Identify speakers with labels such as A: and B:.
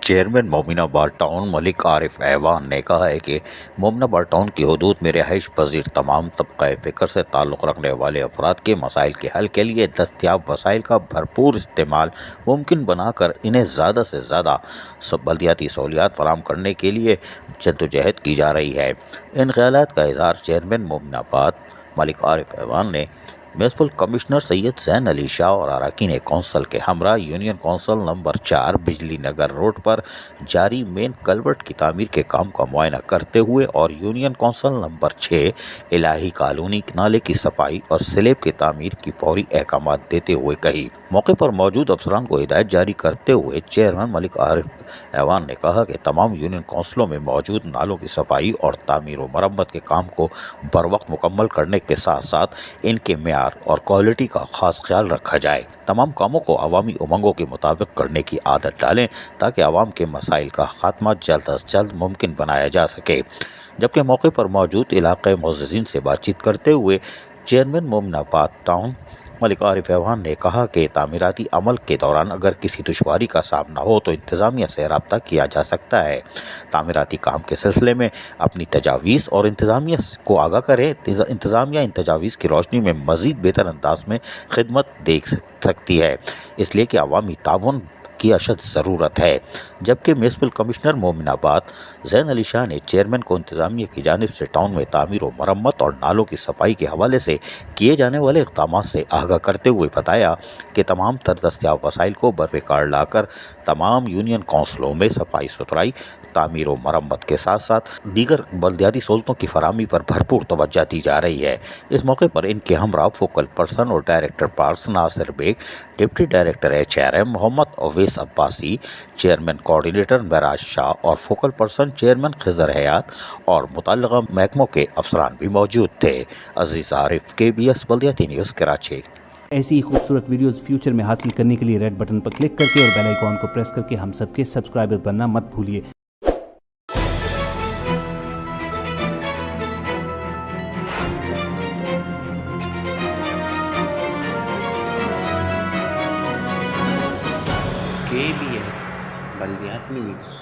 A: Chairman مومناباد town ملک عارف ایوان نے کہا ہے کہ مومناباد ٹاؤن کی حدود میں رہائش پذیر تمام طبقہ فکر سے تعلق رکھنے والے افراد کے مسائل کے حل کے لیے دستیاب وسائل کا بھرپور استعمال ممکن بنا کر انہیں زیادہ سے زیادہ بلدیاتی سہولیات فراہم کرنے کے لیے جدوجہد کی جا رہی ہے۔ ان خیالات کا اظہار چیئرمین مومناباد ملک عارف ایوان نے میونسپل کمشنر سید زین علی شاہ اور اراکین کونسل کے ہمراہ یونین کونسل نمبر 4 بجلی نگر روڈ پر جاری مین کلورٹ کی تعمیر کے کام کا معائنہ کرتے ہوئے اور یونین کونسل نمبر 6 الہی کالونی نالے کی صفائی اور سلیب کی تعمیر کی فوری احکامات دیتے ہوئے کہی۔ موقع پر موجود افسران کو ہدایت جاری کرتے ہوئے چیئرمین ملک عارف ایوان نے کہا کہ تمام یونین کونسلوں میں موجود نالوں کی صفائی اور تعمیر و مرمت کے کام کو بروقت مکمل کرنے کے ساتھ ساتھ ان کے معیار اور کوالٹی کا خاص خیال رکھا جائے۔ تمام کاموں کو عوامی امنگوں کے مطابق کرنے کی عادت ڈالیں تاکہ عوام کے مسائل کا خاتمہ جلد از جلد ممکن بنایا جا سکے۔ جبکہ موقع پر موجود علاقے معززین سے بات چیت کرتے ہوئے چیئرمین مومناباد ٹاؤن ملک عارف ایوان نے کہا کہ تعمیراتی عمل کے دوران اگر کسی دشواری کا سامنا ہو تو انتظامیہ سے رابطہ کیا جا سکتا ہے۔ تعمیراتی کام کے سلسلے میں اپنی تجاویز اور انتظامیہ کو آگاہ کریں۔ انتظامیہ ان تجاویز کی روشنی میں مزید بہتر انداز میں خدمت دے سکتی ہے، اس لیے کہ عوامی تعاون کی اشد ضرورت ہے۔ جبکہ میونسپل کمشنر مومناباد زین علی شاہ نے چیئرمین کو انتظامیہ کی جانب سے ٹاؤن میں تعمیر و مرمت اور نالوں کی صفائی کے حوالے سے کیے جانے والے اقدامات سے آگاہ کرتے ہوئے بتایا کہ تمام تر دستیاب وسائل کو بروقار لا کر تمام یونین کونسلوں میں صفائی ستھرائی، تعمیر و مرمت کے ساتھ ساتھ دیگر بلدیاتی سہولتوں کی فراہمی پر بھرپور توجہ دی جا رہی ہے۔ اس موقع پر ان کے ہمراہ فوکل پرسن اور ڈائریکٹر پارکس ناصر بیگ، ڈپٹی ڈائریکٹر ایچ.آر.ایم محمد اویس عباسی، چیئرمین کوآرڈینیٹر معراج شاہ اور فوکل پرسن چیئرمین خضر حیات اور متعلقہ محکموں کے افسران بھی موجود تھے۔ عزیز عارف، KBS بلدیاتی نیوز کراچی۔
B: ایسی ہی خوبصورت ویڈیوز فیوچر میں حاصل کرنے کے لیے ریڈ بٹن پر کلک کر کے اور بیل آئیکن کو پریس کر کے ہم سب کے سبسکرائبر بننا مت بھولیے۔
C: KBS بلدیاتی نیوز۔